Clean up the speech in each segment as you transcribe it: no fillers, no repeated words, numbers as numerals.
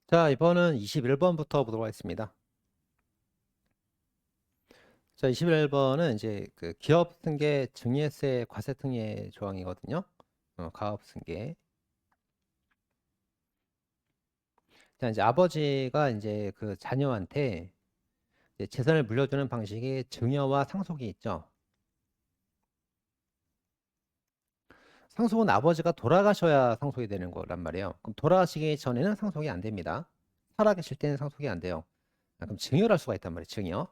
자, 이번은 21번부터 보도록 하겠습니다. 자, 21번은 이제 그 기업 승계 증여세 과세 특례 조항이거든요. 가업 승계. 자, 이제 아버지가 이제 그 자녀한테 이제 재산을 물려주는 방식이 증여와 상속이 있죠. 상속은 아버지가 돌아가셔야 상속이 되는 거란 말이에요. 그럼 돌아가시기 전에는 상속이 안 됩니다. 살아계실 때는 상속이 안 돼요. 그럼 증여를 할 수가 있단 말이에요. 증여.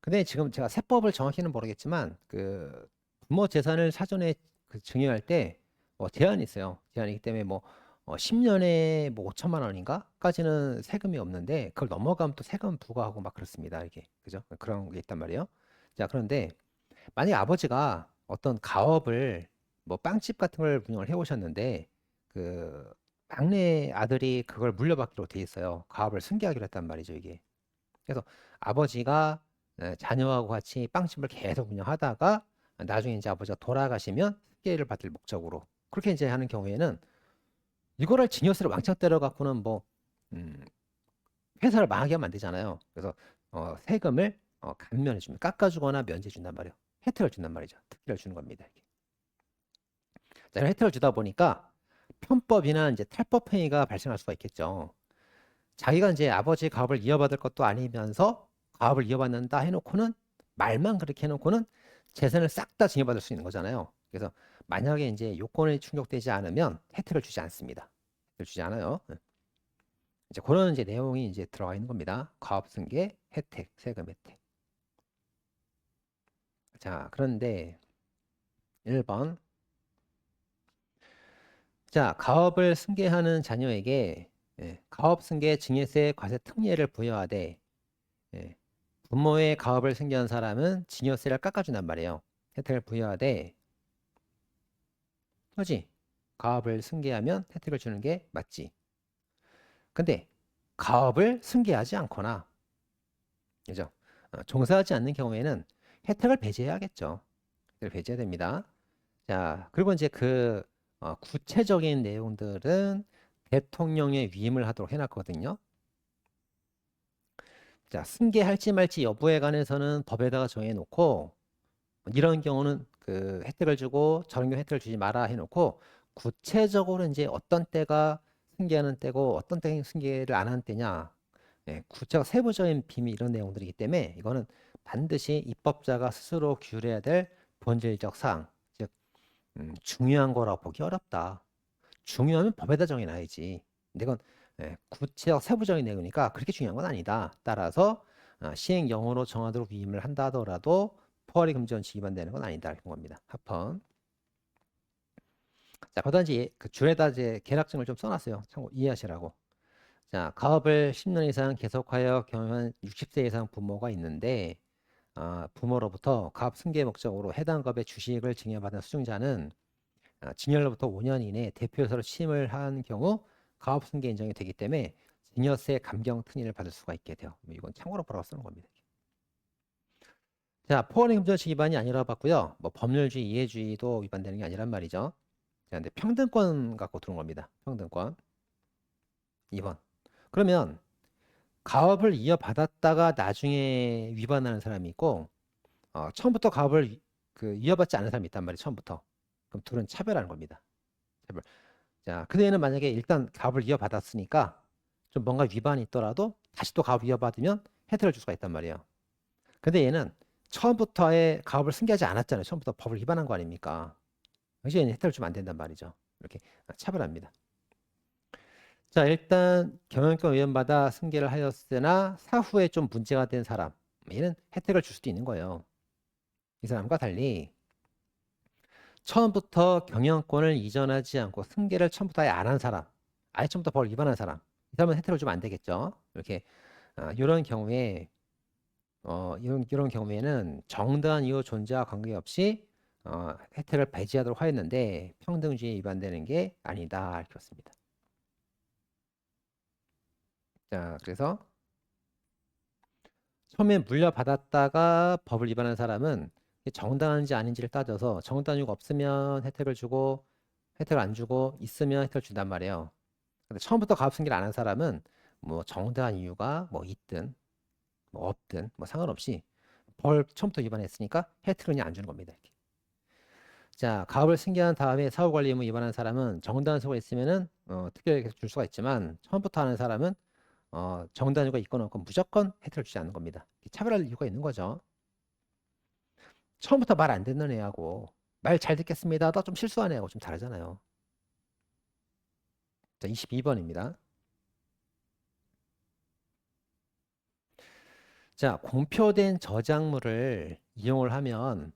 근데 지금 제가 세법을 정확히는 모르겠지만 그 부모 재산을 사전에 그 증여할 때 제한이 있어요. 제한이기 때문에 뭐 10년에 뭐 5천만 원인가까지는 세금이 없는데 그걸 넘어가면 또 세금 부과하고 막 그렇습니다. 이게 그죠? 그런 게 있단 말이에요. 자, 그런데 만약에 아버지가 어떤 가업을 뭐 빵집 같은 걸 운영을 해 오셨는데 그 막내 아들이 그걸 물려받기로 돼 있어요. 가업을 승계하기로 했단 말이죠, 이게. 그래서 아버지가 자녀하고 같이 빵집을 계속 운영하다가 나중에 이제 아버지가 돌아가시면 승계를 받을 목적으로 그렇게 이제 하는 경우에는 이거를 증여세를 왕창 때려 갖고는 뭐 음, 회사를 망하게 하면 안 되잖아요. 그래서 세금을 감면해 줍니다. 깎아주거나 면제해 준단 말이에요. 혜택을 준단 말이죠. 특혜를 주는 겁니다. 이렇게. 자, 이런 혜택을 주다 보니까 편법이나 이제 탈법 행위가 발생할 수가 있겠죠. 자기가 이제 아버지 가업을 이어받을 것도 아니면서 가업을 이어받는다 해놓고는 말만 그렇게 해놓고는 재산을 싹 다 증여받을 수 있는 거잖아요. 그래서 만약에 이제 요건이 충족되지 않으면 혜택을 주지 않습니다. 혜택을 주지 않아요. 이제 그런 이제 내용이 이제 들어가 있는 겁니다. 가업 승계 혜택, 세금 혜택. 자, 그런데 1번. 자, 가업을 승계하는 자녀에게 가업 승계 증여세 과세 특례를 부여하되 예, 부모의 가업을 승계한 사람은 증여세를 깎아준단 말이에요. 혜택을 부여하되, 그지? 가업을 승계하면 혜택을 주는 게 맞지. 근데 가업을 승계하지 않거나, 그죠? 종사하지 않는 경우에는 혜택을 배제해야겠죠. 혜택을 배제해야 됩니다. 자, 그리고 이제 그 구체적인 내용들은 대통령의 위임을 하도록 해놨거든요. 자, 승계할지 말지 여부에 관해서는 법에다가 정해놓고 이런 경우는 그 혜택을 주고 저런 경우 혜택을 주지 마라 해놓고 구체적으로 이제 어떤 때가 승계하는 때고 어떤 때 승계를 안 하는 때냐 구체적 세부적인 비밀 이런 내용들이기 때문에 이거는 반드시 입법자가 스스로 규율해야 될 본질적 사항 즉 중요한 거라고 보기 어렵다. 중요하면 법에다 정해놔야지. 근데 이건 구체적 세부적인 내용이니까 그렇게 중요한 건 아니다. 따라서 시행령으로 정하도록 위임을 한다 하더라도 포괄이 금지 원칙 위반되는 건 아니다. 이런 겁니다. 합헌. 자, 거기다 그 줄에다 이제 계약증을 좀 써놨어요. 참고 이해하시라고. 자, 가업을 10년 이상 계속하여 경영한 60세 이상 부모가 있는데 부모로부터 가업 승계 목적으로 해당 가업의 주식을 증여받은 수증자는 증여로부터 5년 이내에 대표이사로 취임을 한 경우 가업 승계 인정이 되기 때문에 증여세 감경 특례를 받을 수가 있게 돼요. 이건 참고로 보라고 쓰는 겁니다. 자, 포괄의 금전치 위반이 아니라 봤고요. 뭐 법률주의, 이해주의도 위반되는 게 아니란 말이죠. 자, 근데 평등권 갖고 들어온 겁니다. 평등권. 2번. 그러면 가업을 이어받았다가 나중에 위반하는 사람이 있고 처음부터 가업을 이어받지 않은 사람이 있단 말이에요. 처음부터. 그럼 둘은 차별하는 겁니다. 차별. 자, 그 애는 만약에 일단 가업을 이어받았으니까 좀 뭔가 위반이 있더라도 다시 또 가업 이어받으면 혜택을 줄 수가 있단 말이에요. 근데 얘는 처음부터의 가업을 승계하지 않았잖아요. 처음부터 법을 위반한 거 아닙니까? 그래서 얘는 혜택을 주면 안 된단 말이죠. 이렇게 차별합니다. 자, 일단 경영권 위반받아 승계를 하였으나 사후에 좀 문제가 된 사람, 얘는 혜택을 줄 수도 있는 거예요. 이 사람과 달리 처음부터 경영권을 이전하지 않고 승계를 처음부터 아예 안 한 사람, 아예 처음부터 법을 위반한 사람, 이 사람은 혜택을 주면 안 되겠죠. 이렇게 이런 경우에 이런 경우에는 정당한 이유 존재와 관계없이 혜택을 배제하도록 하였는데 평등주의에 위반되는 게 아니다 이렇게 썼습니다. 자, 그래서 처음에 물려받았다가 법을 위반한 사람은 정당한지 아닌지를 따져서 정당한 이유가 없으면 혜택을 주고 혜택을 안 주고 있으면 혜택을 준단 말이에요. 근데 처음부터 가업 승계를 안 한 사람은 뭐 정당한 이유가 뭐 있든 뭐 없든 뭐 상관없이 벌 처음부터 위반했으니까 혜택을 그냥 안 주는 겁니다. 이렇게. 자, 가업을 승계한 다음에 사후관리 의무 위반한 사람은 정당한 수가 있으면은 특별히 계속 줄 수가 있지만 처음부터 하는 사람은 정당한 이유가 있거나 없건 무조건 혜택을 주지 않는 겁니다. 차별할 이유가 있는 거죠. 처음부터 말 안 듣는 애하고 말 잘 듣겠습니다. 나 좀 실수하는 애하고 좀 다르잖아요. 자, 22번입니다. 자, 공표된 저작물을 이용을 하면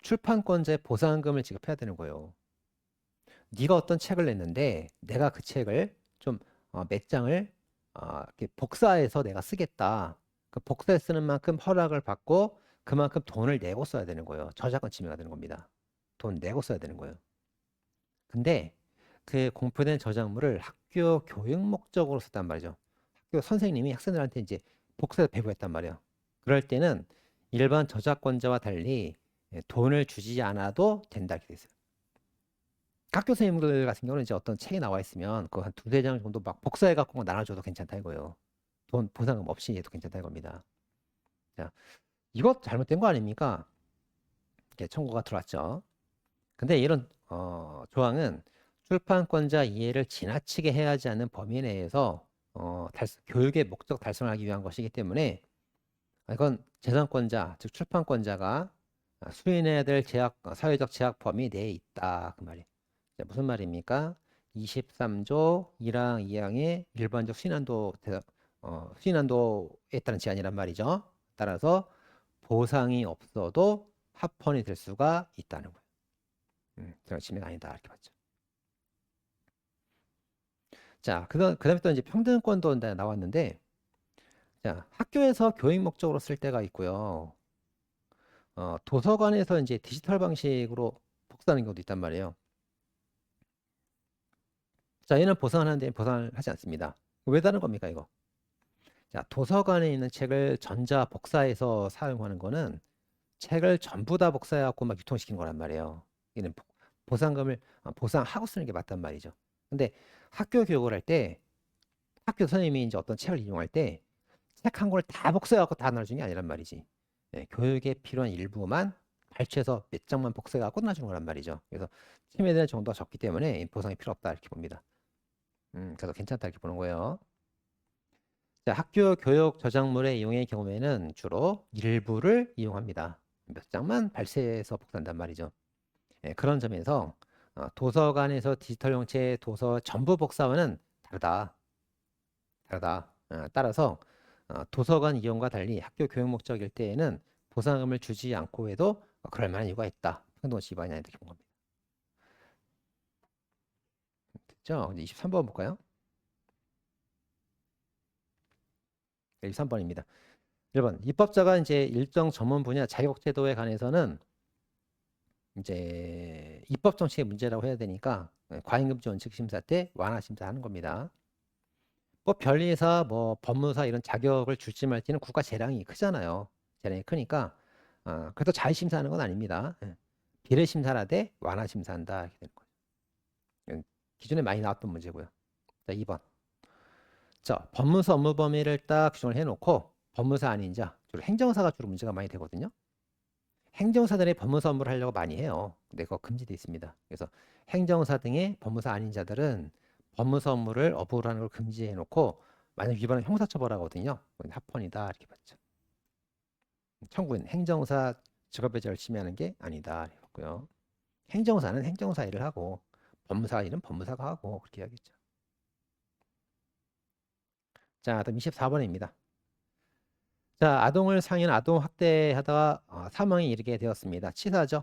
출판권자의 보상금을 지급해야 되는 거예요. 네가 어떤 책을 냈는데 내가 그 책을 좀 몇 장을 이렇게 복사해서 내가 쓰겠다. 그 복사해 쓰는 만큼 허락을 받고 그만큼 돈을 내고 써야 되는 거예요. 저작권 침해가 되는 겁니다. 돈 내고 써야 되는 거예요. 근데 그 공표된 저작물을 학교 교육 목적으로 썼단 말이죠. 학교 선생님이 학생들한테 이제 복사해서 배부했단 말이에요. 그럴 때는 일반 저작권자와 달리 돈을 주지 않아도 된다 이렇게 돼 있어요. 학교 선생님들 같은 경우는 이제 어떤 책이 나와 있으면 그 한 두세 장 정도 막 복사해 갖고 나눠줘도 괜찮다 이거예요. 돈 보상금 없이 해도 괜찮다 이겁니다. 자, 이거 잘못된 거 아닙니까? 이렇게 청구가 들어왔죠. 근데 이런 조항은 출판권자 이해를 지나치게 해하지 않는 범위 내에서 교육의 목적 달성하기 위한 것이기 때문에 이건 재산권자, 즉 출판권자가 수행해야 될 사회적 제약 범위 내에 있다 그 말이에요. 무슨 말입니까? 23조 1항 2항의 일반적 수인한도에 따른 제한이란 말이죠. 따라서 보상이 없어도 합헌이 될 수가 있다는 거예요. 그런 침해가 아니다 이렇게 봤죠. 자, 그다음에 또 이제 평등권도 나왔는데, 자, 학교에서 교육 목적으로 쓸 때가 있고요. 도서관에서 이제 디지털 방식으로 복사하는 경우도 있단 말이에요. 자, 얘는 보상하는데 보상을 하지 않습니다. 왜 다른 겁니까, 이거? 자, 도서관에 있는 책을 전자 복사해서 사용하는 거는 책을 전부 다 복사해갖고 막 유통시키는 거란 말이에요. 얘는 보상금을 보상하고 쓰는 게 맞단 말이죠. 근데 학교 교육을 할 때 학교 선생님이 이제 어떤 책을 이용할 때 책 한 권을 다 복사해갖고 다 나눠주는 게 아니란 말이지. 네, 교육에 필요한 일부만 발췌해서 몇 장만 복사해갖고 나눠주는 거란 말이죠. 그래서 침해되는 정도가 적기 때문에 보상이 필요 없다 이렇게 봅니다. 그래서 괜찮다 이렇게 보는 거예요. 자, 학교 교육 저작물의 이용의 경우에는 주로 일부를 이용합니다. 몇 장만 발췌해서 복사한단 말이죠. 예, 그런 점에서 도서관에서 디지털 형태의 도서 전부 복사와는 다르다. 따라서 도서관 이용과 달리 학교 교육 목적일 때에는 보상금을 주지 않고 해도 그럴 만한 이유가 있다. 평등치 위반이 아니다 이렇게 본 겁니다. 됐죠? 이제 23번 볼까요? 23번입니다. 1번 입법자가 이제 일정 전문 분야 자격 제도에 관해서는 이제 입법 정책의 문제라고 해야 되니까 과잉금지 원칙 심사 때 완화 심사하는 겁니다. 뭐 변리사, 뭐 법무사 이런 자격을 줄지 말지는 국가 재량이 크잖아요. 재량이 크니까 그래도 잘 심사하는 건 아닙니다. 비례 심사라되 완화 심사한다 이렇게 되는 거죠. 기존에 많이 나왔던 문제고요. 자, 2번. 자, 법무사 업무 범위를 딱 규정을 해놓고 법무사 아닌 자, 주로 행정사가 주로 문제가 많이 되거든요. 행정사들이 법무사 업무를 하려고 많이 해요. 근데 그거 금지되어 있습니다. 그래서 행정사 등의 법무사 아닌 자들은 법무사 업무를 업으로 하는 걸 금지해 놓고 만약 위반하면 형사처벌하거든요. 그건 합헌이다 이렇게 봤죠. 청구인 행정사 직업배제 열심히 하는 게 아니다 이렇게 봤고요. 행정사는 행정사 일을 하고 법무사 일은 법무사가 하고 그렇게 해야겠죠. 자, 다음 24번입니다. 자, 아동을 상인 아동 학대하다가 사망에 이르게 되었습니다. 치사죠.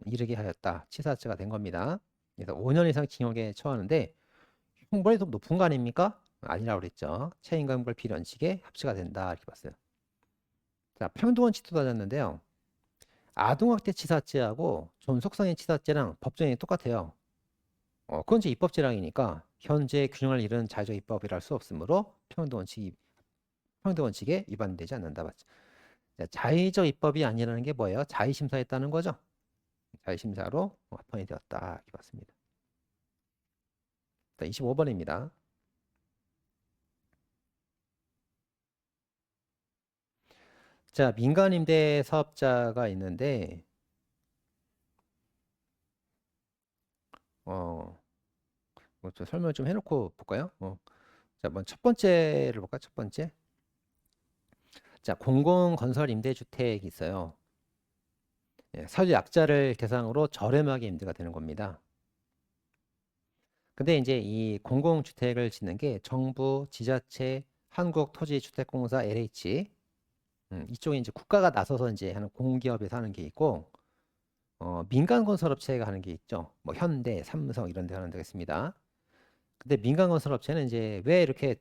이르게 하였다. 치사죄가 된 겁니다. 그래서 5년 이상 징역에 처하는데 형벌이 좀 높은 거 아닙니까? 아니라고 그랬죠. 체인과 형벌 비련식에 합치가 된다 이렇게 봤어요. 자, 평등원칙도 따졌는데요. 아동학대 치사죄하고 존속상해 치사죄랑 법정이 똑같아요. 그건 이제 입법재량이니까 현재 균형을 이루는 자유적 입법이라 할 수 없으므로 평등원칙에 위반되지 않는다. 맞죠? 자, 자의적 입법이 아니라는 게 뭐예요? 자의심사했다는 거죠. 자의심사로 합헌이 되었다 이렇게 봤습니다. 자, 25번입니다. 자, 민간 임대 사업자가 있는데 좀 설명을 좀 해놓고 볼까요? 자, 먼저 첫 번째를 볼까? 첫 번째. 자, 공공건설 임대주택이 있어요. 예, 사주 약자를 대상으로 저렴하게 임대가 되는 겁니다. 근데 이제 이 공공주택을 짓는 게 정부, 지자체, 한국토지주택공사, LH 이쪽에 이제 국가가 나서서 이제 하는 공기업에서 하는 게 있고 민간 건설업체가 하는 게 있죠. 뭐 현대, 삼성 이런 데 하는 데가 있습니다. 근데 민간 건설업체는 이제 왜 이렇게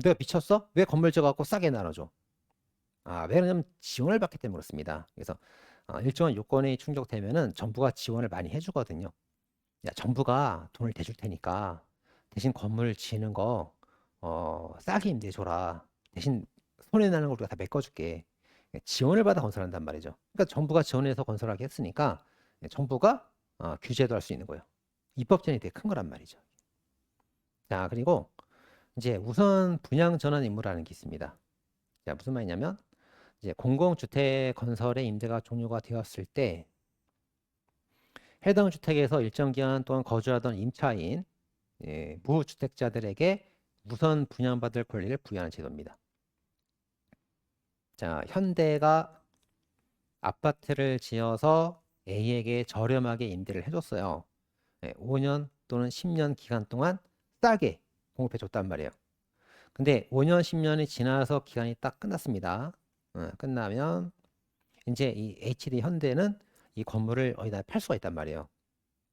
내가 미쳤어? 왜 건물 지어갖고 싸게 나눠줘? 왜냐면 지원을 받기 때문에 그렇습니다. 그래서 일정한 요건이 충족되면은 정부가 지원을 많이 해주거든요. 야, 정부가 돈을 대줄 테니까 대신 건물 지는 거 싸게 임대해줘라. 대신 손해 나는 걸 우리가 다 메꿔줄게. 지원을 받아 건설한단 말이죠. 그러니까 정부가 지원해서 건설하게 했으니까 정부가 규제도 할 수 있는 거예요. 입법 제한이 되게 큰 거란 말이죠. 자, 그리고 이제 우선 분양 전환 임무라는 게 있습니다. 자, 무슨 말이냐면 이제 공공주택 건설의 임대가 종료가 되었을 때 해당 주택에서 일정 기간 동안 거주하던 임차인 무주택자들에게 우선 분양받을 권리를 부여하는 제도입니다. 자, 현대가 아파트를 지어서 A에게 저렴하게 임대를 해줬어요. 5년 또는 10년 기간 동안 싸게 공급해 줬단 말이에요. 근데 5년, 10년이 지나서 기간이 딱 끝났습니다. 끝나면 이제 이 HD 현대는 이 건물을 어디다 팔 수가 있단 말이에요.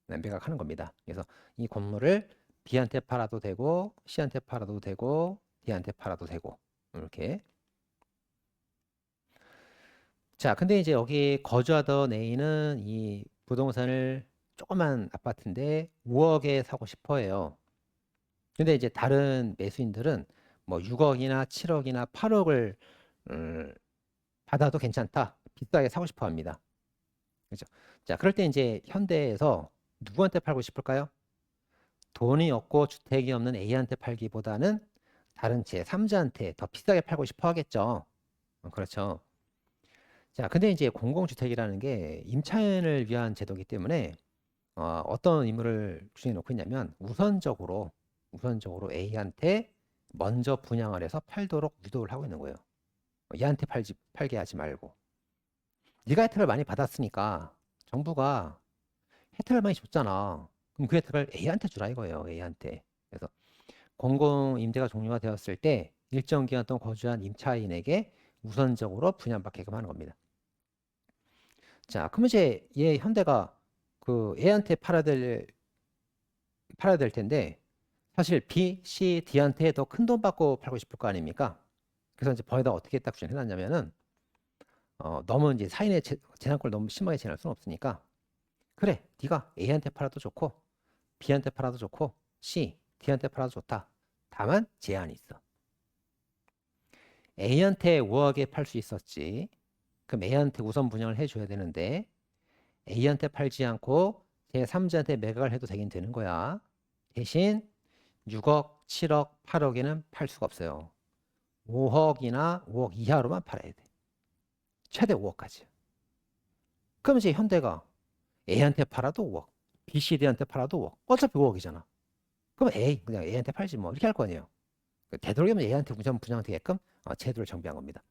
매각하는 겁니다. 그래서 이 건물을 B한테 팔아도 되고 C한테 팔아도 되고 D한테 팔아도 되고 이렇게. 자, 근데 이제 여기 거주하던 A는 이 부동산을 조그만 아파트인데 5억에 사고 싶어 해요. 근데 이제 다른 매수인들은 뭐 6억이나 7억이나 8억을 받아도 괜찮다. 비싸게 사고 싶어 합니다. 그죠? 자, 그럴 때 이제 현대에서 누구한테 팔고 싶을까요? 돈이 없고 주택이 없는 A한테 팔기보다는 다른 제3자한테 더 비싸게 팔고 싶어 하겠죠. 그렇죠. 자, 근데 이제 공공주택이라는 게 임차인을 위한 제도이기 때문에 어떤 의무를 주장해 놓고 있냐면 우선적으로 A한테 먼저 분양을 해서 팔도록 유도를 하고 있는 거예요. 얘한테 팔게 하지 말고. 네가 혜택을 많이 받았으니까 정부가 혜택을 많이 줬잖아. 그럼 그 혜택을 A한테 주라 이거예요. A한테. 그래서 공공임대가 종료가 되었을 때 일정 기간 동안 거주한 임차인에게 우선적으로 분양받게끔 하는 겁니다. 자, 그럼 이제 얘 현대가 그 A한테 팔아야 될 텐데 사실 B, C, D한테 더 큰 돈 받고 팔고 싶을 거 아닙니까? 그래서 이제 거기다 어떻게 딱 구현해놨냐면은 너무 이제 사인의 재산권을 너무 심하게 제한할 수는 없으니까 그래, 네가 A한테 팔아도 좋고 B한테 팔아도 좋고 C, D한테 팔아도 좋다. 다만 제한이 있어. A한테 5억에 팔 수 있었지. 그럼 A한테 우선 분양을 해줘야 되는데 A한테 팔지 않고 제3자한테 매각을 해도 되긴 되는 거야. 대신 6억, 7억, 8억에는 팔 수가 없어요. 5억이나 5억 이하로만 팔아야 돼. 최대 5억까지. 그럼 이제 현대가 A한테 팔아도 5억, B, C, D한테 팔아도 5억. 어차피 5억이잖아. 그럼 그냥 A한테 팔지 뭐 이렇게 할 거 아니에요. 되도록이면 A한테 우선 분양되게끔 제도를 정비한 겁니다.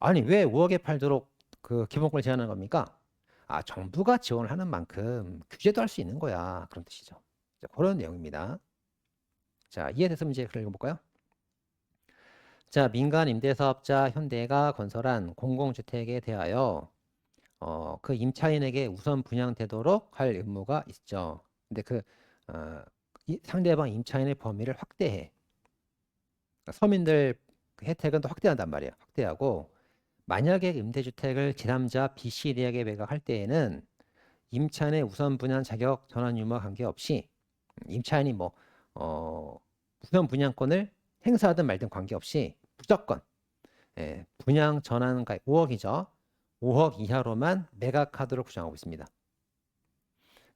아니 왜 5억에 팔도록 그 기본권을 제한하는 겁니까? 정부가 지원을 하는 만큼 규제도 할 수 있는 거야. 그런 뜻이죠. 자, 그런 내용입니다. 자, 이해됐으면 이제 그걸 읽어볼까요? 자, 민간 임대사업자 현대가 건설한 공공주택에 대하여 그 임차인에게 우선 분양되도록 할 의무가 있죠. 근데 상대방 임차인의 범위를 확대해. 서민들 그 혜택은 또 확대한단 말이에요. 확대하고 만약에 임대주택을 제3자 B, C, D에게 매각할 때에는 임차인의 우선 분양 자격 전환 유무와 관계없이 임차인이 뭐 우선 분양권을 행사하든 말든 관계없이 무조건 분양 전환가액 5억이죠. 5억 이하로만 매각하도록 규정하고 있습니다.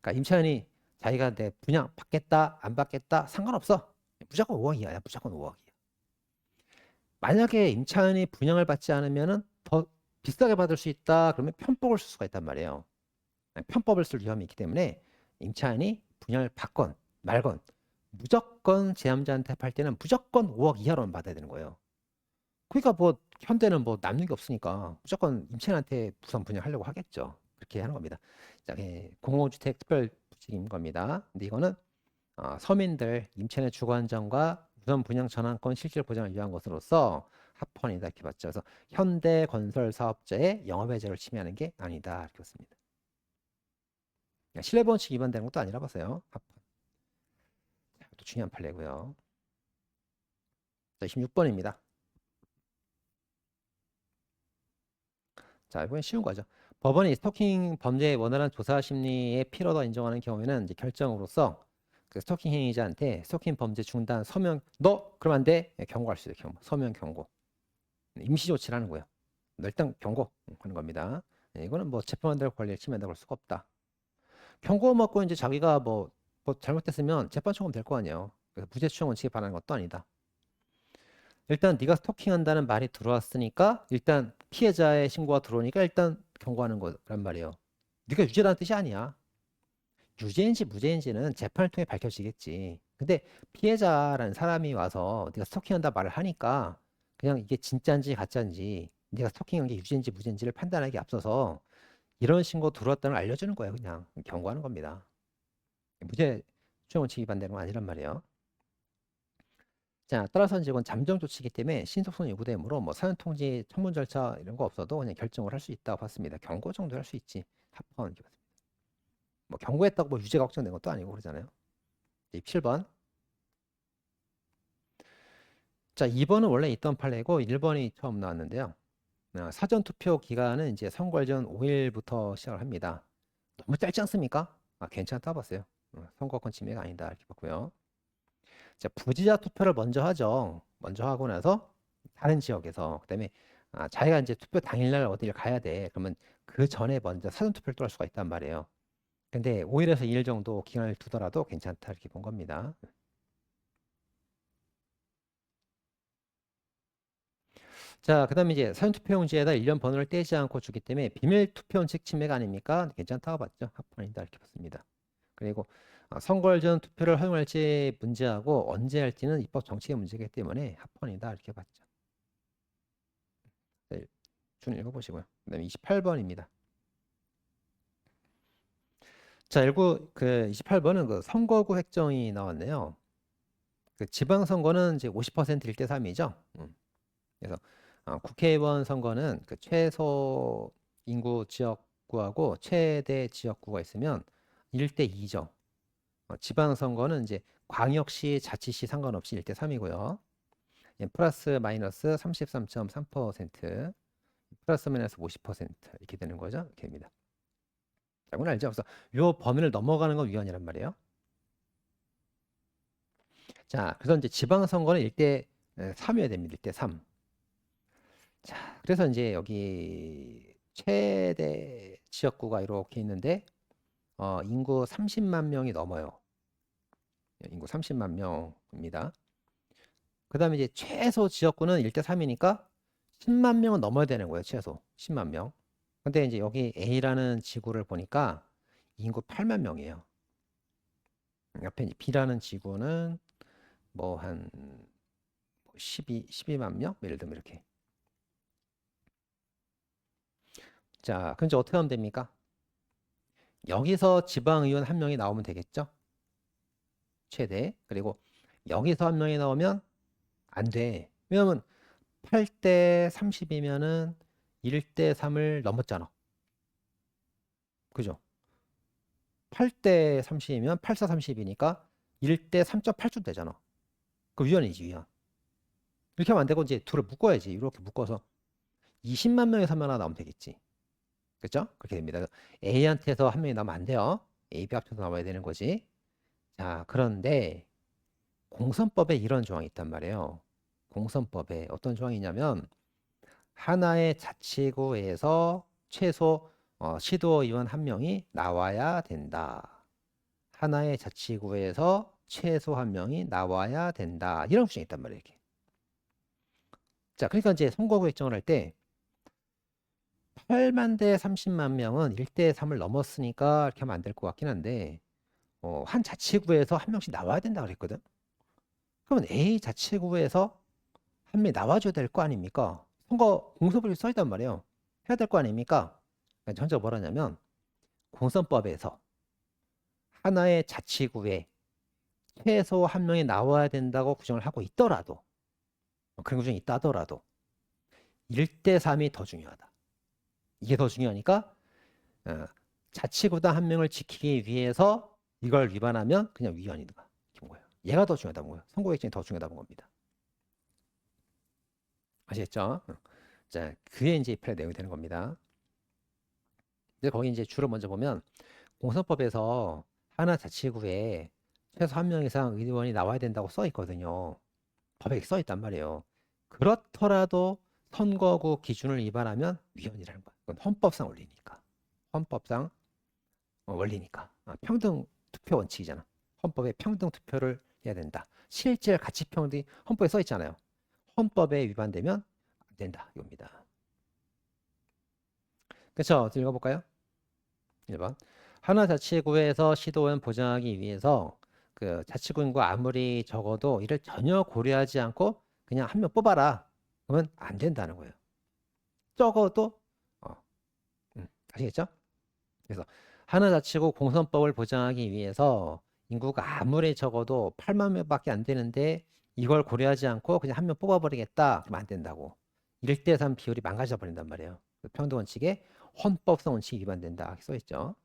그러니까 임차인이 자기가 내 분양 받겠다 안 받겠다 상관없어. 무조건 5억이야. 무조건 5억이야. 만약에 임차인이 분양을 받지 않으면은 더 비싸게 받을 수 있다. 그러면 편법을 쓸 수가 있단 말이에요. 편법을 쓸 위험이 있기 때문에 임차인이 분양을 받건 말건 무조건 제3자한테 팔 때는 무조건 5억 이하로만 받아야 되는 거예요. 그러니까 뭐 현대는 뭐 남는 게 없으니까 무조건 임차인한테 우선 분양하려고 하겠죠. 그렇게 하는 겁니다. 자, 공공주택 특별부칙인 겁니다. 근데 이거는 서민들 임차인의 주거 안정과 우선 분양 전환권 실질 보장을 위한 것으로서 합헌이다 이렇게 봤죠. 그래서 현대 건설 사업자의 영업의제를 침해하는 게 아니다 이렇게 봤습니다. 신뢰본칙 위반되는 것도 아니라 봤어요. 합헌. 또 중요한 판례고요. 자, 26번입니다. 자, 이번엔 쉬운 거죠. 법원이 스토킹 범죄의 원활한 조사 심리에 필요하다 인정하는 경우에는 이제 결정으로서 그 스토킹 행위자한테 스토킹 범죄 중단 서명 너 그러면 안 돼. 경고할 수 있어요. 서명 경고. 임시 조치를 하는 거예요. 너 일단 경고 하는 겁니다. 이거는 뭐 재판관들 권리를 침해한다고 할 수가 없다. 경고 먹고 이제 자기가 뭐 잘못됐으면 재판 청구하면 될 거 아니에요. 그래서 무죄 추정 원칙에 반하는 것도 아니다. 일단 네가 스토킹한다는 말이 들어왔으니까 일단 피해자의 신고가 들어오니까 일단 경고하는 거란 말이에요. 네가 유죄라는 뜻이 아니야. 유죄인지 무죄인지는 재판을 통해 밝혀지겠지. 근데 피해자라는 사람이 와서 네가 스토킹한다 말을 하니까 그냥 이게 진짜인지 가짜인지 네가 스토킹한 게 유죄인지 무죄인지를 판단하기 앞서서 이런 신고 들어왔다는 걸 알려주는 거예요. 그냥 경고하는 겁니다. 무죄 추정 원칙 위반되는 건 아니란 말이에요. 자, 따라서 이제 이건 잠정 조치이기 때문에 신속성 요구되므로 뭐 사연 통지 청문 절차 이런 거 없어도 그냥 결정을 할 수 있다고 봤습니다. 경고 정도 할 수 있지. 합헌 이렇게 봤습니다. 뭐 경고했다고 뭐 유죄가 확정된 것도 아니고 그러잖아요. 7번. 자, 2번은 원래 있던 판례고 1번이 처음 나왔는데요. 사전 투표 기간은 이제 선거 전 5일부터 시작을 합니다. 너무 짧지 않습니까? 괜찮다 봤어요. 선거권 침해가 아니다 이렇게 봤고요. 자, 부지자 투표를 먼저 하죠. 먼저 하고 나서 다른 지역에서 그다음에 자기가 이제 투표 당일날 어디를 가야 돼. 그러면 그 전에 먼저 사전 투표를 또 할 수가 있단 말이에요. 근데 5일에서 2일 정도 기간을 두더라도 괜찮다 이렇게 본 겁니다. 자, 그다음에 이제 사전 투표용지에다 일련 번호를 떼지 않고 주기 때문에 비밀 투표원칙 침해가 아닙니까? 괜찮다고 봤죠. 합헌이다 이렇게 봤습니다. 그리고 선거 전 투표를 허용할지 문제하고 언제 할지는 입법 정책의 문제이기 때문에 합헌이다 이렇게 봤죠. 네, 준 읽어보시고요. 그다음에 28번입니다. 자, 28번은 그 선거구 획정이 나왔네요. 그 지방선거는 이제 50% 1대 3이죠. 그래서 국회의원 선거는 그 최소 인구 지역구하고 최대 지역구가 있으면 1대 2죠. 지방선거는 이제 광역시, 자치시 상관없이 1대 3이고요. 플러스 마이너스 33.3%, 플러스 마이너스 50% 이렇게 되는 거죠. 이렇게 됩니다. 자, 이건 알죠? 그래서 요 범위를 넘어가는 건 위헌이란 말이에요. 자, 그래서 이제 지방선거는 1대 3이어야 됩니다. 1대 3. 자, 그래서 이제 여기 최대 지역구가 이렇게 있는데 인구 30만 명이 넘어요. 인구 30만 명입니다. 그 다음에 이제 최소 지역구는 1대 3이니까 10만 명은 넘어야 되는 거예요. 최소 10만 명. 근데 이제 여기 A라는 지구를 보니까 인구 8만 명이에요. 옆에 이제 B라는 지구는 뭐 한 12만 명? 예를 들면 이렇게. 자, 그럼 이제 어떻게 하면 됩니까? 여기서 지방의원 한 명이 나오면 되겠죠? 최대. 그리고 여기서 한 명이 나오면 안 돼. 왜냐면 8대 30이면은 1대 3을 넘었잖아. 그죠? 8대 30이면 8, 4, 30이니까 1대 3.8쯤 되잖아. 그 위헌이지, 위헌. 이렇게 하면 안 되고 이제 둘을 묶어야지. 이렇게 묶어서 20만 명에서 한 명 나오면 되겠지. 그죠? 그렇게 됩니다. A한테서 한 명이 나오면 안 돼요. A, B 합쳐서 나와야 되는 거지. 자, 그런데 공선법에 이런 조항이 있단 말이에요. 공선법에 어떤 조항이냐면 하나의 자치구에서 최소 시도의원 한 명이 나와야 된다. 하나의 자치구에서 최소 한 명이 나와야 된다. 이런 규정이 있단 말이에요. 이게. 자, 그러니까 이제 선거구 결정을 할 때 8만 대 30만 명은 1대 3을 넘었으니까 이렇게 하면 안 될 것 같긴 한데 한 자치구에서 한 명씩 나와야 된다 그랬거든. 그러면 A 자치구에서 한 명이 나와줘야 될 거 아닙니까? 선거 공소법이 써있단 말이에요. 해야 될 거 아닙니까? 그러니까 전체 뭐라냐면 공선법에서 하나의 자치구에 최소 한 명이 나와야 된다고 구정을 하고 있더라도 그런 구정이 있다 하더라도 1대 3이 더 중요하다. 이게 더 중요하니까 자치구단 한 명을 지키기 위해서 이걸 위반하면 그냥 위헌이다. 이런 거예요. 얘가 더 중요하다는 거예요. 선거객정이 더 중요하다는 겁니다. 아시겠죠? 자, 그게 이제 입찰의 내용이 되는 겁니다. 근데 거기 이제 주로 먼저 보면 공선법에서 하나 자치구에 최소 한 명 이상 의원이 나와야 된다고 써 있거든요. 법에 써 있단 말이에요. 그렇더라도 선거구 기준을 위반하면 위헌이라는 거야. 그건 헌법상 원리니까. 헌법상 원리니까. 평등 투표 원칙이잖아. 헌법에 평등 투표를 해야 된다. 실질 가치 평등이 헌법에 써 있잖아요. 헌법에 위반되면 안 된다. 이겁니다. 그렇죠? 읽어볼까요? 1번. 하나 자치구에서 시도원 보장하기 위해서 그 자치구인과 아무리 적어도 이를 전혀 고려하지 않고 그냥 한 명 뽑아라. 그러면 안 된다는 거예요. 적어도 아시겠죠? 그래서 하나 자치구 공선법을 보장하기 위해서 인구가 아무리 적어도 8만 명밖에 안 되는데 이걸 고려하지 않고 그냥 한 명 뽑아버리겠다. 그러면 안 된다고. 1대 3 비율이 망가져 버린단 말이에요. 평등 원칙에 헌법성 원칙이 위반된다. 이렇게 써 있죠.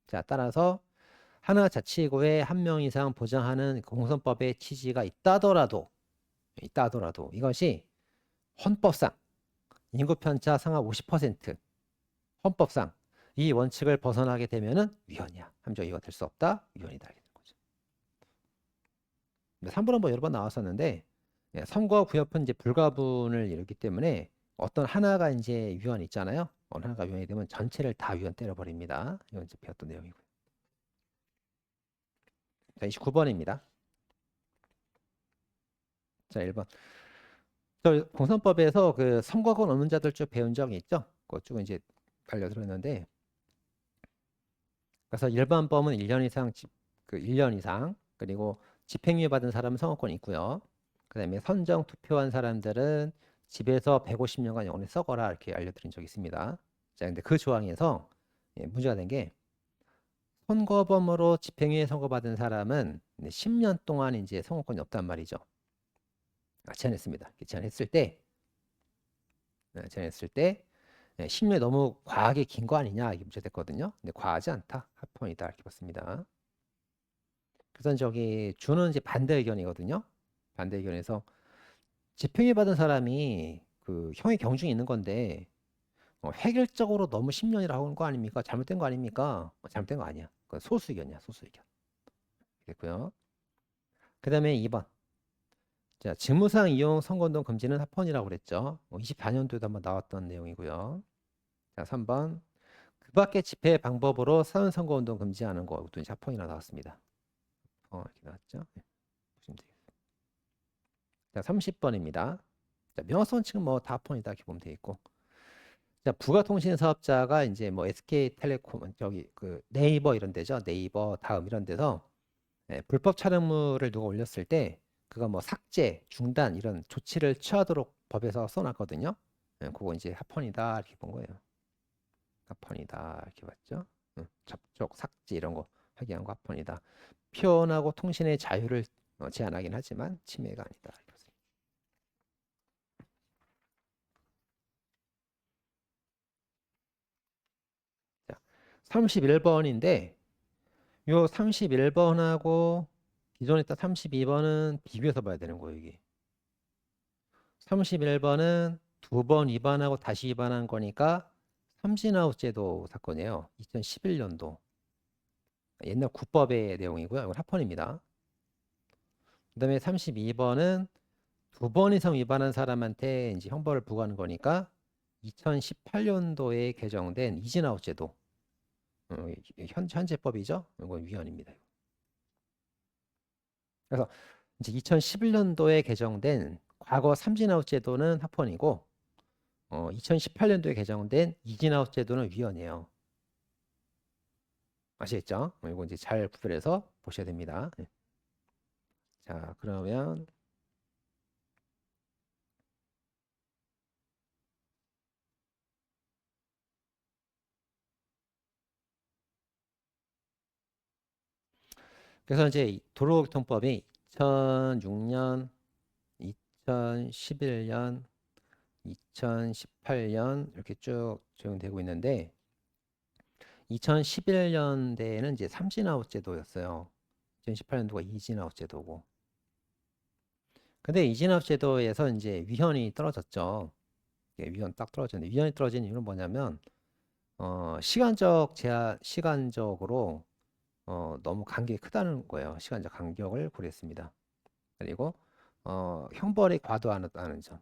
자, 따라서 하나 자치구에 한 명 이상 보장하는 공선법의 취지가 있다더라도 이것이 헌법상 인구 편차 상하 50% 헌법상 이 원칙을 벗어나게 되면은 위헌이야. 함정 이유가 될 수 없다. 위헌이다. 이렇게 되는 거죠. 3번은 뭐 여러 번 나왔었는데 선거구역은 이제 불가분을 이루기 때문에 어떤 하나가 이제 위헌이 있잖아요. 어느 하나가 위헌이 되면 전체를 다 위헌 때려버립니다. 이건 이제 배웠던 내용이고요. 자, 29번입니다. 자, 1번. 저 공선법에서 그 선거권 없는 자들 쭉 배운 적이 있죠? 그거 쭉 이제 알려드렸는데 그래서 일반범은 1년 이상 그 1년 이상 그리고 집행유예 받은 사람은 선거권이 있고요. 그다음에 선정 투표한 사람들은 집에서 150년간 영원히 썩어라 이렇게 알려드린 적이 있습니다. 자, 근데 그 조항에서 문제가 된 게 선거범으로 집행유예 선고받은 사람은 10년 동안 이제 선거권이 없단 말이죠. 제한했습니다. 제한했을 때 10년이 너무 과하게 긴 거 아니냐 이게 문제됐거든요. 근데 과하지 않다. 합헌이다 이렇게 봤습니다. 그래서 저기 주는 이제 반대 의견이거든요. 반대 의견에서 집행유예 받은 사람이 그 형의 경중이 있는 건데 획일적으로 너무 10년이라고 하는 거 아닙니까? 잘못된 거 아닙니까? 잘못된 거 아니야. 그건 소수 의견이야. 소수 의견. 됐고요. 그 다음에 2번. 자, 직무상 이용 선거운동 금지는 합헌이라고 그랬죠. 24년도에도 한번 나왔던 내용이고요. 자, 3번. 그 밖의 집회 방법으로 사전선거운동 금지하는 거, 이것도 이제 합헌이라 나왔습니다. 이렇게 나왔죠. 네, 보시면 되겠습니다. 자, 30번입니다. 자, 명확성 원칙은 뭐 다 합헌이다 이렇게 보면 되겠고. 자, 부가통신 사업자가 이제 뭐 SK텔레콤, 저기 그 네이버 이런 데죠. 네이버, 다음 이런 데서 불법 촬영물을 누가 올렸을 때 그거 뭐 삭제, 중단 이런 조치를 취하도록 법에서 써놨거든요. 그거 이제 합헌이다 이렇게 본 거예요. 합헌이다 이렇게 봤죠. 접촉, 삭제 이런 거 하게 한 거 합헌이다. 표현하고 통신의 자유를 제한하긴 하지만 침해가 아니다. 이렇게 봤습니다. 자, 31번인데 요 31번하고 기존에 있던 32번은 비교해서 봐야 되는 거예요, 이게. 31번은 두 번 위반하고 다시 위반한 거니까 삼진아웃 제도 사건이에요. 2011년도. 옛날 국법의 내용이고요. 이건 합헌입니다. 그 다음에 32번은 두 번 이상 위반한 사람한테 이제 형벌을 부과하는 거니까 2018년도에 개정된 이진아웃 제도. 현재법이죠. 이건 위헌입니다. 그래서 이제 2011년도에 개정된 과거 삼진아웃 제도는 합헌이고 2018년도에 개정된 이진아웃 제도는 위헌이에요. 아시겠죠? 이거 이제 잘 구별해서 보셔야 됩니다. 네. 자, 그러면 그래서 이제 도로교통법이 2006년, 2011년, 2018년 이렇게 쭉 적용되고 있는데 2011년대에는 이제 삼진아웃 제도였어요. 2018년도가 이진아웃 제도고. 근데 이진아웃 제도에서 이제 위헌이 떨어졌죠. 위헌 딱 떨어졌는데 위헌이 떨어진 이유는 뭐냐면 시간적으로 너무 간격이 크다는 거예요. 시간적 간격을 고려했습니다. 그리고 형벌이 과도하다는 점.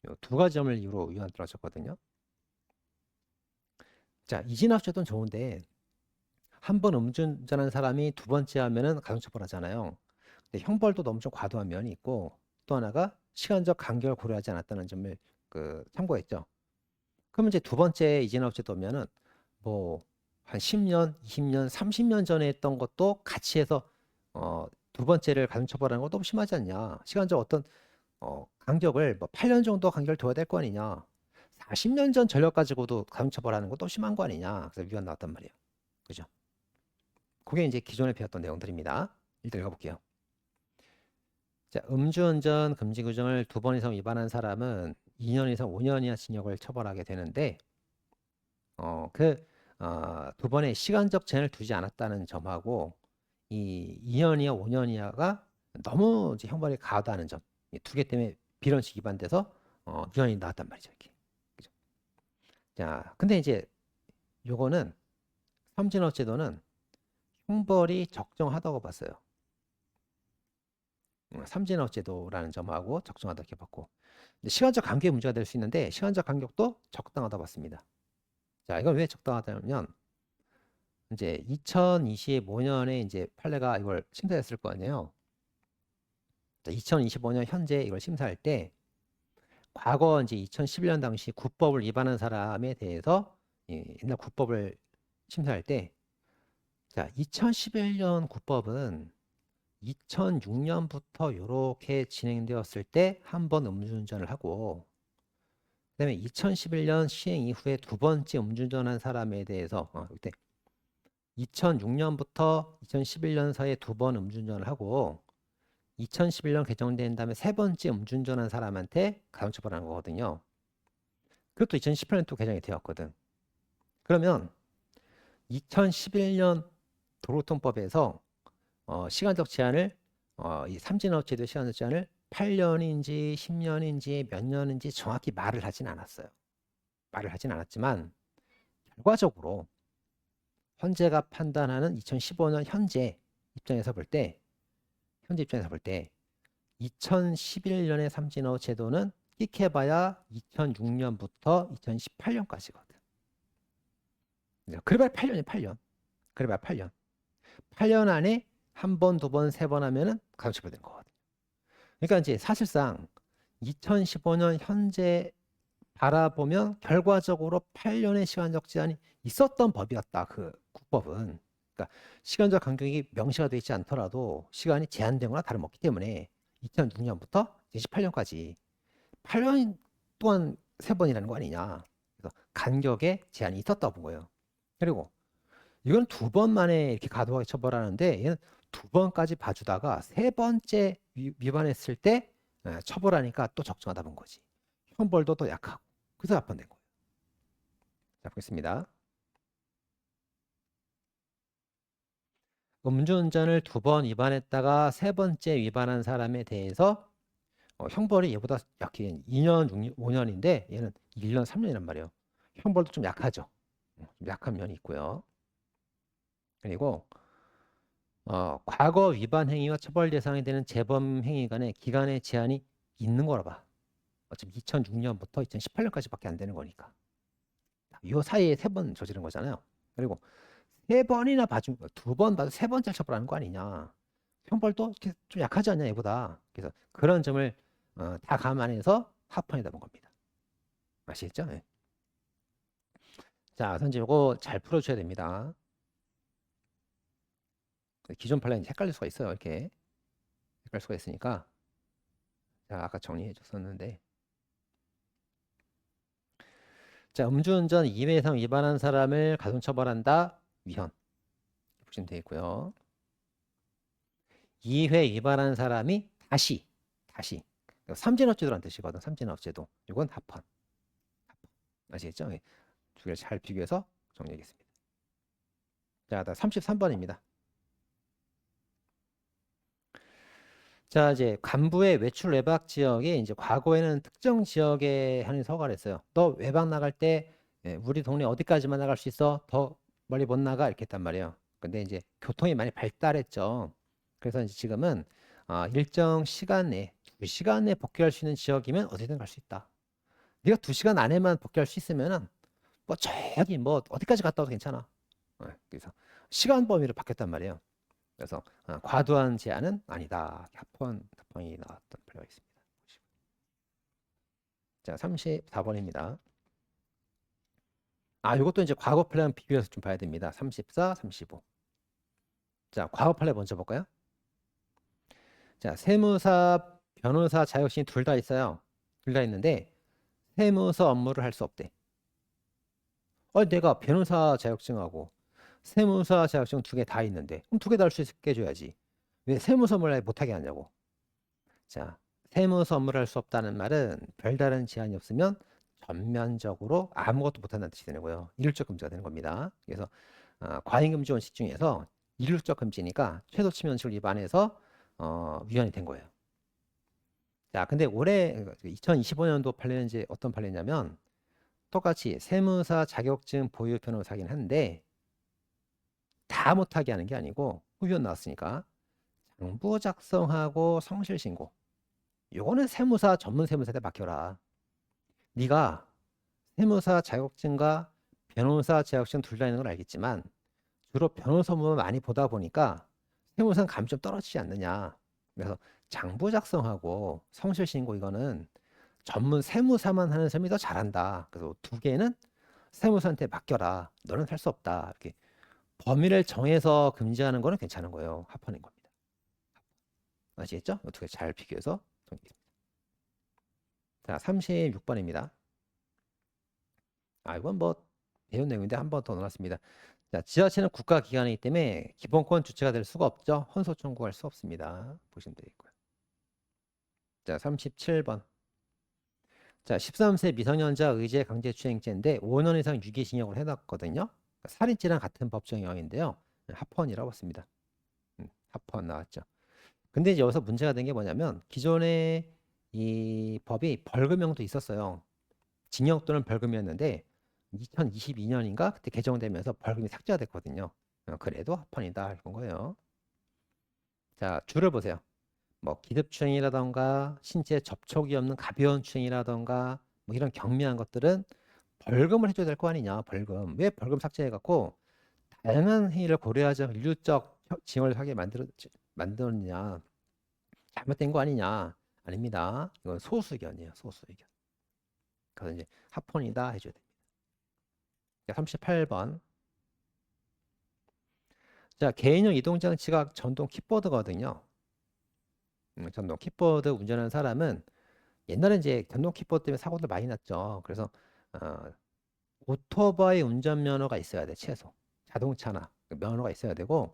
이 두 가지 점을 이유로 위헌 떨어졌거든요. 자, 이진아웃 제도는 좋은데 한 번 음주운전한 사람이 두 번째 하면은 가중처벌하잖아요. 근데 형벌도 너무 좀 과도한 면이 있고 또 하나가 시간적 간격을 고려하지 않았다는 점을 참고했죠. 그러면 이제 두 번째 이진아웃 제도면은 뭐 한 10년, 20년, 30년 전에 했던 것도 같이 해서 두 번째를 가중처벌하는 거 너무 심하지 않냐. 시간적 어떤 간격을 뭐 8년 정도 간격을 둬야 될 거 아니냐. 40년 전 전력 가지고도 가중처벌하는 거 너무 심한 거 아니냐. 그래서 위헌 나왔단 말이에요. 그죠? 그게 이제 기존에 배웠던 내용들입니다. 일단 읽어볼게요. 자, 음주운전 금지 규정을 두 번 이상 위반한 사람은 2년 이상 5년 이하 징역을 처벌하게 되는데, 두 번의 시간적 제한을 두지 않았다는 점하고, 이 2년 이하 5년 이하가 너무 이제 형벌이 과하다는 점, 이 두 개 때문에 비런식 위반돼서 위헌이 나왔단 말이죠, 이렇게. 그죠? 자, 근데 이제 요거는 삼진아웃 제도는 형벌이 적정하다고 봤어요. 삼진아웃 제도라는 점하고 적정하다 이렇게 봤고, 시간적 간격이 문제가 될 수 있는데 시간적 간격도 적당하다 봤습니다. 자, 이건 왜 적당하다면 이제 2025년에 이제 판례가 이걸 심사했을 거 아니에요. 자, 2025년 현재 이걸 심사할 때 과거 이제 2011년 당시 국법을 위반한 사람에 대해서 옛날 국법을 심사할 때 자, 2011년 국법은 2006년부터 이렇게 진행되었을 때 한 번 음주운전을 하고 그다음에 2011년 시행 이후에 두 번째 음주운전한 사람에 대해서 그때 2006년부터 2011년 사이에 두 번 음주운전을 하고 2011년 개정된 다음에 세 번째 음주운전한 사람한테 가중처벌하는 거거든요. 그것도 2018년 또 개정이 되었거든. 그러면 2011년 도로교통법에서 시간적 제한을 이 삼진아웃 제도 시간적 제한을 8년인지 10년인지 몇 년인지 정확히 말을 하진 않았어요. 말을 하진 않았지만 결과적으로 헌재가 판단하는 2015년 현재 입장에서 볼 때 2011년의 삼진아웃 제도는 끽해봐야 2006년부터 2018년까지거든. 그래봐야 8년이 8년. 그래봐야 8년. 8년 안에 한 번, 두 번, 세 번 하면은 가중처벌된 거거든요. 그러니까 이제 사실상 2015년 현재 바라보면 결과적으로 8년의 시간적 제한이 있었던 법이었다. 그 국법은. 그러니까 시간적 간격이 명시가 되어 있지 않더라도 시간이 제한된 거나 다름없기 때문에 2006년부터 2018년까지 8년 동안 세 번이라는 거 아니냐. 그래서 간격에 제한이 있었다고 본 거예요. 그리고 이건 두 번 만에 이렇게 과도하게 처벌하는데 얘는 두 번까지 봐주다가 세 번째 위반했을 때 처벌하니까 또 적정하다 본 거지. 형벌도 더 약하고. 그래서 합헌된 거예요. 자, 보겠습니다. 음주운전을 두 번 위반했다가 세 번째 위반한 사람에 대해서 형벌이 얘보다 약해 2년, 6년, 5년인데 얘는 1년, 3년이란 말이에요. 형벌도 좀 약하죠. 좀 약한 면이 있고요. 그리고 과거 위반 행위와 처벌 대상이 되는 재범 행위 간의 기간의 제한이 있는 거라 봐. 어차피 2006년부터 2018년까지밖에 안 되는 거니까. 이 사이에 세 번 저지른 거잖아요. 그리고 세 번이나 봐준 거, 두 번 봐도 세 번째 처벌하는 거 아니냐. 형벌도 이렇게 좀 약하지 않냐, 얘보다. 그래서 그런 점을 다 감안해서 합헌이다 본 겁니다. 아시겠죠? 네. 자, 선생님 이거 잘 풀어주셔야 됩니다. 기존 판례는 헷갈릴 수가 있어요. 이렇게 헷갈릴 수가 있으니까. 자, 아까 정리해 줬었는데. 자, 음주운전 2회 이상 위반한 사람을 가중처벌한다. 위헌. 보시면 되겠고요. 2회 위반한 사람이 다시 삼진업체도란 뜻이거든. 삼진업체도. 이건 합헌. 아시겠죠? 네. 두 개를 잘 비교해서 정리하겠습니다. 자, 33번입니다. 자, 이제 간부의 외출 외박 지역에 이제 과거에는 특정 지역에 하는 서가를 했어요. 너 외박 나갈 때 우리 동네 어디까지만 나갈 수 있어? 더 멀리 못 나가? 이렇게 했단 말이에요. 근데 이제 교통이 많이 발달했죠. 그래서 이제 지금은 일정 시간 내, 2시간 내에 복귀할 수 있는 지역이면 어디든 갈 수 있다. 네가 2시간 안에만 복귀할 수 있으면은 뭐 저기 뭐 어디까지 갔다 와도 괜찮아. 그래서 시간 범위를 바뀌었단 말이에요. 그래서 과도한 제한은 아니다. 합헌이 나왔던 판례가 있습니다. 자, 34번입니다. 이것도 이제 과거 판례랑 비교해서 좀 봐야 됩니다. 34, 35. 자, 과거 판례 먼저 볼까요? 자, 세무사, 변호사 자격증이 둘 다 있어요. 둘 다 있는데 세무서 업무를 할 수 없대. 내가 변호사 자격증하고 세무사 자격증 2개 다 있는데 그럼 2개 다 할 수 있게 해줘야지. 왜 세무서 업무를 못하게 하냐고. 자, 세무서 업무를 할 수 없다는 말은 별다른 제한이 없으면 전면적으로 아무것도 못한다는 뜻이 되는 거예요. 일률적 금지가 되는 겁니다. 그래서 과잉금지 원칙 중에서 일률적 금지니까 최소치면식을 위반해서 위헌이 된 거예요. 자, 근데 올해 2025년도 판례는 이제 어떤 판례냐면 똑같이 세무사 자격증 보유 변호사긴 한데 다 못하게 하는 게 아니고 후견 나왔으니까 장부 작성하고 성실 신고 요거는 세무사 전문 세무사한테 맡겨라. 네가 세무사 자격증과 변호사 자격증 둘 다 있는 걸 알겠지만 주로 변호사 업무만 많이 보다 보니까 세무사는 감이 좀 떨어지지 않느냐. 그래서 장부 작성하고 성실 신고 이거는 전문 세무사만 하는 사람이 더 잘한다. 그래서 2개는 세무사한테 맡겨라. 너는 할 수 없다. 이렇게 범위를 정해서 금지하는 거는 괜찮은 거예요. 합헌인 겁니다. 아시겠죠? 어떻게 잘 비교해서 정리했습니다. 자, 36번입니다. 이건 뭐 배운 내용인데 한 번 더 넣어놨습니다. 자, 지자체는 국가기관이기 때문에 기본권 주체가 될 수가 없죠. 헌소 청구할 수 없습니다. 보시면 되겠고요. 자, 37번. 자, 13세 미성년자 의제 강제추행죄인데 5년 이상 유기징역을 해놨거든요. 살인죄랑 같은 법정 형인데요. 합헌이라고 씁니다. 합헌 나왔죠. 근데 이제 여기서 문제가 된 게 뭐냐면 기존에 이 법이 벌금형도 있었어요. 징역 또는 벌금이었는데 2022년인가 그때 개정되면서 벌금이 삭제가 됐거든요. 그래도 합헌이다 이런 거예요. 자, 줄을 보세요. 뭐 기습추행이라던가 신체 접촉이 없는 가벼운 추행이라던가 뭐 이런 경미한 것들은 벌금을 해줘야 될 거 아니냐. 벌금. 왜 벌금 삭제해갖고 다양한 행위를 고려하지 않고 인류적 징역을 하게 만들었냐. 잘못된 거 아니냐. 아닙니다. 이건 소수 의견이에요. 소수 의견. 그래서 이제 합헌이다 해줘야 됩니다. 38번. 자, 개인용 이동장치가 전동 킥보드거든요. 전동 킥보드 운전하는 사람은 옛날에 이제 전동 킥보드 때문에 사고들 많이 났죠. 그래서 오토바이 운전면허가 있어야 돼. 최소. 자동차나 면허가 있어야 되고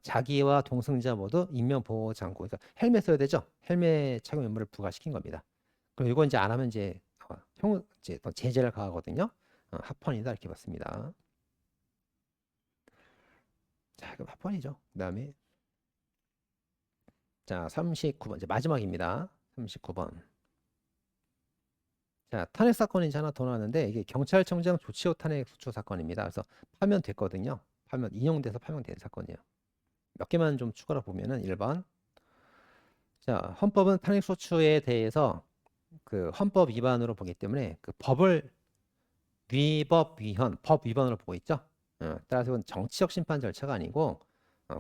자기와 동승자 모두 인명보호장구, 그러니까 헬멧 써야 되죠. 헬멧 착용 의무를 부과시킨 겁니다. 그럼 이거 이제 안 하면 이제 이제 더 제재를 가하거든요. 합헌이다 이렇게 봤습니다. 자, 그럼 합헌이죠. 그다음에 자, 39번 이제 마지막입니다. 39번. 자, 탄핵 사건이 이제 하나 더 나왔는데 이게 경찰청장 조치호 탄핵 소추 사건입니다. 그래서 파면됐거든요. 인용돼서 파면된 사건이에요. 몇 개만 좀 추가로 보면은 1번. 자, 헌법은 탄핵 소추에 대해서 그 헌법 위반으로 보기 때문에 그 법을 위법 위헌, 법 위반으로 보고 있죠. 따라서 이건 정치적 심판 절차가 아니고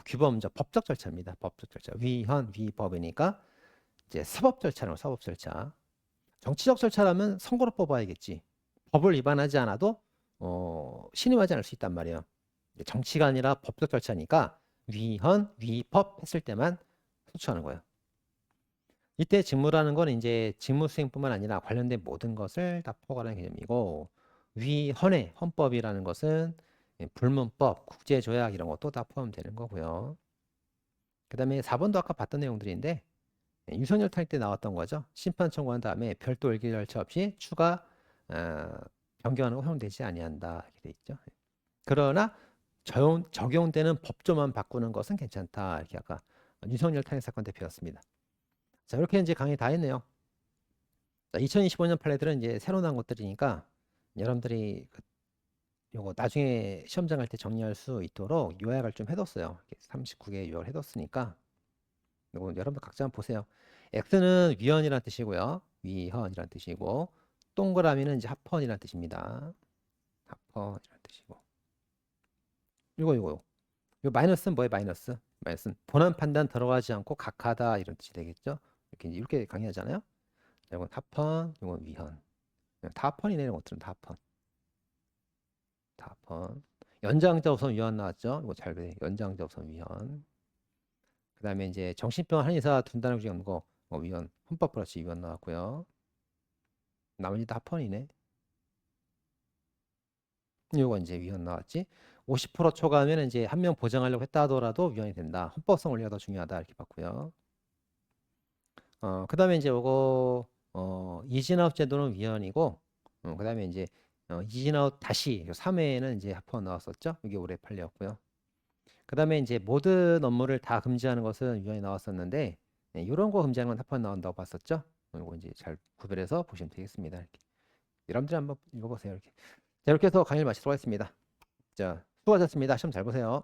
규범적 법적 절차입니다. 법적 절차. 위헌, 위법이니까 이제 사법 절차로 사법 절차. 정치적 절차라면 선거로 뽑아야겠지. 법을 위반하지 않아도 신임하지 않을 수 있단 말이에요. 정치가 아니라 법적 절차니까 위헌, 위법 했을 때만 소추하는 거예요. 이때 직무라는 건 이제 직무 수행뿐만 아니라 관련된 모든 것을 다 포괄하는 개념이고 위헌의 헌법이라는 것은 불문법, 국제조약 이런 것도 다 포함되는 거고요. 그 다음에 4번도 아까 봤던 내용들인데 윤석열 탈 때 나왔던 거죠. 심판 청구한 다음에 별도 일기 절차 없이 추가 변경하는 거 허용되지 아니한다 이렇게 돼 있죠. 그러나 적용되는 법조만 바꾸는 것은 괜찮다 이렇게 아까 윤석열 탄핵 사건 때 배웠습니다. 자 이렇게 이제 강의 다 했네요. 자, 2025년 판례들은 이제 새로 나온 것들이니까 여러분들이 요거 나중에 시험장 갈 때 정리할 수 있도록 요약을 좀 해뒀어요. 39개 요약을 해뒀으니까 이거 여러분들 각자 한번 보세요. X는 위헌이라는 뜻이고요. 위헌이라는 뜻이고 동그라미는 이제 합헌이라는 뜻입니다. 합헌이라는 뜻이고 이거 요 마이너스는 뭐예요? 마이너스는 본안 판단 들어가지 않고 각하다 이런 뜻이 되겠죠. 이렇게 강의하잖아요. 자, 이건 합헌, 이건 위헌. 다 합헌이네. 이런 것들은 다 합헌. 다 합헌. 연장자 우선 위헌 나왔죠. 이거 잘 돼. 연장자 우선 위헌. 그 다음에 이제 정신병 한의사 둔다는 지금 거 위헌, 헌법 플러스 위헌 나왔고요. 나머지 다 합헌이네. 이거 이제 위헌 나왔지. 50% 초과하면 이제 한 명 보장하려고 했다 하더라도 위헌이 된다. 헌법성 원리가 더 중요하다 이렇게 봤고요. 그 다음에 이제 이거 이진아웃 제도는 위헌이고 그 다음에 이제 이진아웃 다시 3회에는 이제 합헌 나왔었죠. 이게 올해 판례였고요. 그 다음에 이제 모든 업무를 다 금지하는 것은 위헌이 나왔었는데 이런 거 금지하는 건 합헌 나온다고 봤었죠. 이거 이제 잘 구별해서 보시면 되겠습니다. 이렇게. 여러분들이 한번 읽어보세요. 이렇게. 자, 이렇게 해서 강의를 마치도록 하겠습니다. 자, 수고하셨습니다. 시험 잘 보세요.